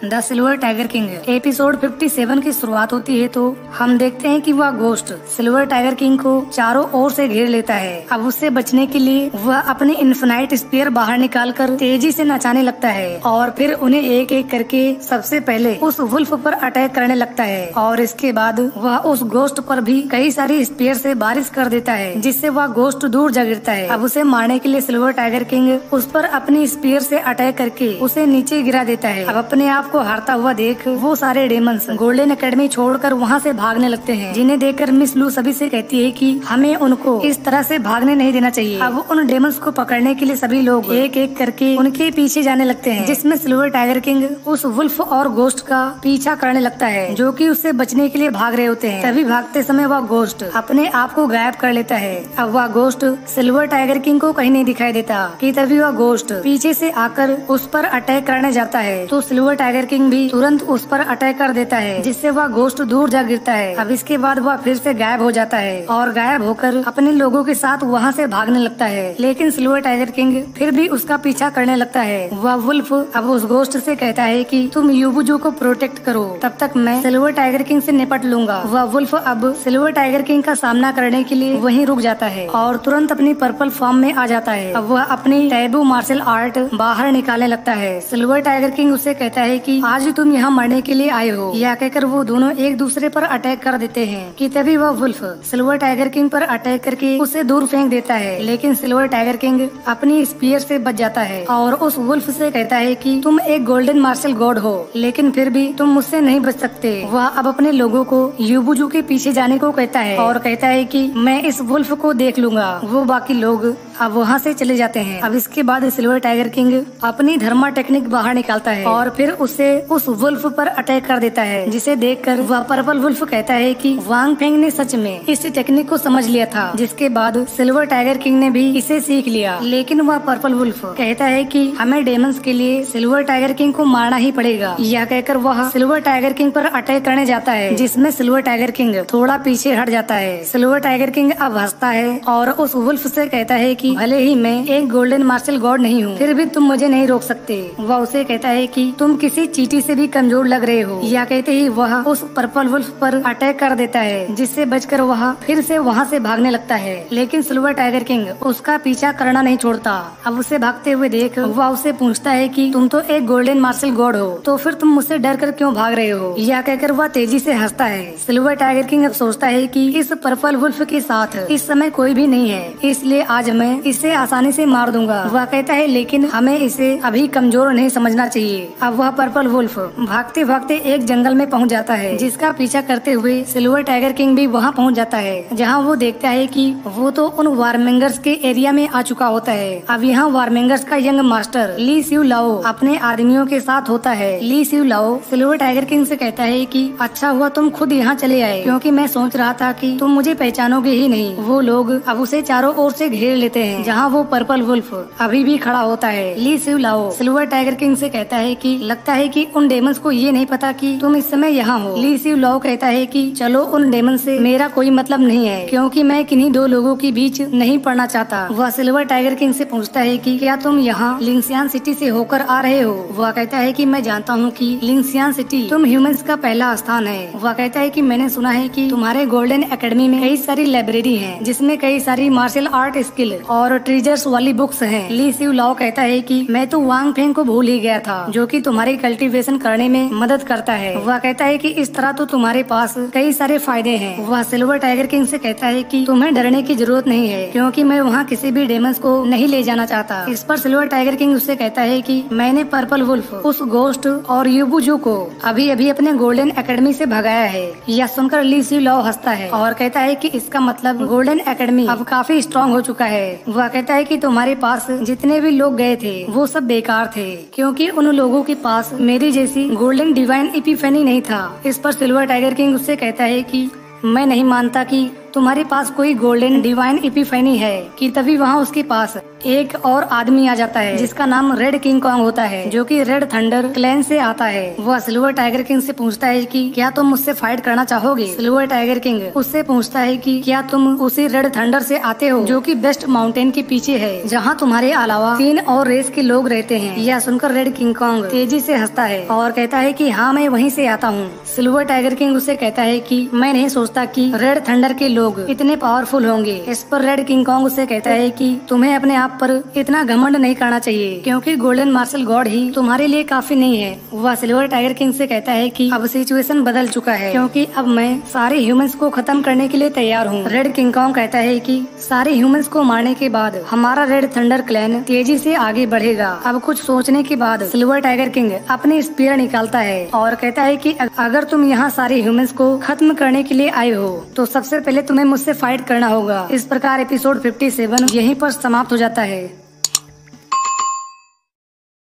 The silver tiger king episode 57 की शुरुआत होती है तो हम देखते हैं कि वह गोस्ट सिल्वर टाइगर किंग को चारों ओर से घेर लेता है। अब उससे बचने के लिए वह अपने इन्फिनाइट स्पीयर बाहर निकालकर तेजी से नचाने लगता है और फिर उन्हें एक एक करके सबसे पहले उस वुल्फ पर अटैक करने लगता है और इसके बाद वह उस गोस्ट पर भी कई सारी स्पीयर से बारिश कर देता है, जिससे वह गोस्ट दूर जा गिरता है। अब उसे मारने के लिए सिल्वर टाइगर किंग उस पर अपनी स्पीयर से अटैक करके उसे नीचे गिरा देता है। अब अपने आप को हारता हुआ देख वो सारे डेमंस गोल्डन एकेडमी छोड़कर वहाँ से भागने लगते हैं, जिन्हें देखकर मिस लू सभी से कहती है कि हमें उनको इस तरह से भागने नहीं देना चाहिए। अब उन डेमंस को पकड़ने के लिए सभी लोग एक एक करके उनके पीछे जाने लगते हैं, जिसमें सिल्वर टाइगर किंग उस वुल्फ और गोस्ट का पीछा करने लगता है, जो कि उससे बचने के लिए भाग रहे होते हैं। तभी भागते समय वह गोस्ट अपने आप को गायब कर लेता है। अब वह गोस्ट सिल्वर टाइगर किंग को कहीं नहीं दिखाई देता कि तभी वह गोस्ट पीछे से आकर उस पर अटैक करने जाता है, तो सिल्वर टाइगर किंग भी तुरंत उस पर अटैक कर देता है, जिससे वह गोस्ट दूर जा गिरता है। अब इसके बाद वह फिर से गायब हो जाता है और गायब होकर अपने लोगों के साथ वहाँ से भागने लगता है, लेकिन सिल्वर टाइगर किंग फिर भी उसका पीछा करने लगता है। वह वुल्फ अब उस गोस्ट से कहता है कि तुम यूबुजू को प्रोटेक्ट करो, तब तक मैं सिल्वर टाइगर किंग से निपट लूंगा। वह वुल्फ अब सिल्वर टाइगर किंग का सामना करने के लिए वहीं रुक जाता है और तुरंत अपनी पर्पल फॉर्म में आ जाता है। अब वह अपनी टैबू मार्शल आर्ट बाहर निकालने लगता है। सिल्वर टाइगर किंग उससे कहता है कि आज तुम यहाँ मरने के लिए आए हो। यह कहकर वो दोनों एक दूसरे पर अटैक कर देते हैं कि तभी वह वुल्फ सिल्वर टाइगर किंग पर अटैक करके उसे दूर फेंक देता है, लेकिन सिल्वर टाइगर किंग अपनी स्पीयर से बच जाता है और उस वुल्फ से कहता है कि तुम एक गोल्डन मार्शल गॉड हो, लेकिन फिर भी तुम मुझसे नहीं बच सकते। वह अब अपने लोगों को यूबुजू के पीछे जाने को कहता है और कहता है कि मैं इस वुल्फ को देख लूंगा। वो बाकी लोग अब वहाँ से चले जाते हैं। अब इसके बाद सिल्वर टाइगर किंग अपनी धर्मा टेक्निक बाहर निकालता है और फिर उसे उस वुल्फ पर अटैक कर देता है, जिसे देखकर वह पर्पल वुल्फ कहता है कि वांग फेंग ने सच में इस टेक्निक को समझ लिया था। जिसके बाद सिल्वर टाइगर किंग ने भी इसे सीख लिया, लेकिन वह पर्पल वुल्फ कहता है कि हमें डेमंस के लिए सिल्वर टाइगर किंग को मारना ही पड़ेगा। यह कहकर वह सिल्वर टाइगर किंग पर अटैक करने जाता है, जिसमें सिल्वर टाइगर किंग थोड़ा पीछे हट जाता है। सिल्वर टाइगर किंग अब हंसता है और उस वुल्फ से कहता है कि भले ही मैं एक गोल्डन मार्शल गॉड नहीं हूँ, फिर भी तुम मुझे नहीं रोक सकते। वह उसे कहता है कि तुम किसी चींटी से भी कमजोर लग रहे हो। यह कहते ही वह उस पर्पल वुल्फ पर अटैक कर देता है, जिससे बचकर वह फिर से वहाँ से भागने लगता है, लेकिन सिल्वर टाइगर किंग उसका पीछा करना नहीं छोड़ता। अब उसे भागते हुए देख वह उससे पूछता है कि तुम तो एक गोल्डन मार्शल गॉड हो, तो फिर तुम मुझसे डर कर क्यों भाग रहे हो। यह कहकर वह तेजी से हंसता है। सिल्वर टाइगर किंग अब सोचता है कि इस पर्पल वुल्फ के साथ इस समय कोई भी नहीं है, इसलिए आज मैं इसे आसानी से मार दूंगा। वह कहता है लेकिन हमें इसे अभी कमजोर नहीं समझना चाहिए। अब वह पर्पल वुल्फ भागते भागते एक जंगल में पहुंच जाता है, जिसका पीछा करते हुए सिल्वर टाइगर किंग भी वहां पहुंच जाता है, जहां वो देखता है कि वो तो उन वार्मिंगर्स के एरिया में आ चुका होता है। अब यहाँ वार्मिंगर्स का यंग मास्टर ली सिउ लाओ अपने आदमियों के साथ होता है। ली सिउ लाओ सिल्वर टाइगर किंग से कहता है कि अच्छा हुआ तुम खुद यहाँ चले आए, क्योंकि मैं सोच रहा था कि तुम मुझे पहचानोगे ही नहीं। वो लोग अब उसे चारों ओर से घेर लेते हैं, जहाँ वो पर्पल वुल्फ अभी भी खड़ा होता है। ली सिउ लाओ सिल्वर टाइगर किंग से कहता है कि लगता है कि उन डेमंस को ये नहीं पता कि तुम इस समय यहाँ हो। ली सिउ लाओ कहता है कि चलो उन डेमन से मेरा कोई मतलब नहीं है, क्योंकि मैं किन्हीं दो लोगों के बीच नहीं पड़ना चाहता। वह सिल्वर टाइगर किंग से पूछता है कि क्या तुम यहाँ लिंगसियान सिटी से होकर आ रहे हो। वह कहता है कि मैं जानता हूँ कि लिंगसियान सिटी तुम ह्यूमंस का पहला स्थान है। वह कहता है कि मैंने सुना है कि तुम्हारे गोल्डन एकेडमी में कई सारी लाइब्रेरी है, जिसमें कई सारी मार्शल आर्ट स्किल और ट्रेजर्स वाली बुक्स हैं। ली सिउ लाओ कहता है कि मैं तो वांग फेंग को भूल ही गया था, जो कि तुम्हारी कल्टीवेशन करने में मदद करता है। वह कहता है कि इस तरह तो तुम्हारे पास कई सारे फायदे हैं। वह सिल्वर टाइगर किंग से कहता है कि तुम्हें डरने की जरूरत नहीं है, क्योंकि मैं वहाँ किसी भी डेमंस को नहीं ले जाना चाहता। इस पर सिल्वर टाइगर किंग उससे कहता है कि मैंने पर्पल वुल्फ, उस गोस्ट और यूबुजू को अभी अभी अपने गोल्डन एकेडमी से भगाया है। यह सुनकर ली सिउ लाओ हंसता है और कहता है कि इसका मतलब गोल्डन एकेडमी अब काफी स्ट्रॉन्ग हो चुका है। वह कहता है कि तुम्हारे पास जितने भी लोग गए थे वो सब बेकार थे, क्योंकि उन लोगों के पास मेरी जैसी गोल्डन डिवाइन एपिफेनी नहीं था। इस पर सिल्वर टाइगर किंग उससे कहता है कि मैं नहीं मानता कि तुम्हारे पास कोई गोल्डन डिवाइन एपिफेनी है, कि तभी वहाँ उसके पास एक और आदमी आ जाता है जिसका नाम रेड किंग कॉन्ग होता है, जो कि रेड थंडर क्लैन से आता है। वह सिल्वर टाइगर किंग से पूछता है कि क्या तुम मुझसे फाइट करना चाहोगे। सिल्वर टाइगर किंग उससे पूछता है कि क्या तुम उसी रेड थंडर से आते हो जो कि बेस्ट माउंटेन के पीछे है, जहाँ तुम्हारे अलावा 3 और रेस के लोग रहते हैं। यह सुनकर रेड किंग कॉन्ग तेजी से हंसता है और कहता है कि हाँ, मैं वहीं से आता हूँ। सिल्वर टाइगर किंग उससे कहता है कि मैं नहीं सोचता कि रेड थंडर के लोग इतने पावरफुल होंगे। इस पर रेड किंग कॉन्ग उससे कहता है कि तुम्हें अपने आप पर इतना घमंड नहीं करना चाहिए, क्योंकि गोल्डन मार्शल गॉड ही तुम्हारे लिए काफी नहीं है। वह सिल्वर टाइगर किंग से कहता है कि अब सिचुएशन बदल चुका है, क्योंकि अब मैं सारे ह्यूमंस को खत्म करने के लिए तैयार हूँ। रेड किंग कॉन्ग कहता है कि सारे ह्यूमंस को मारने के बाद हमारा रेड थंडर क्लैन तेजी से आगे बढ़ेगा। अब कुछ सोचने के बाद सिल्वर टाइगर किंग अपनी स्पीयर निकालता है और कहता है कि अगर तुम यहाँ सारे ह्यूमंस को खत्म करने के लिए आए हो तो सबसे पहले तुम्हें मुझसे फाइट करना होगा। इस प्रकार एपिसोड 57 यहीं पर समाप्त हो जाता है।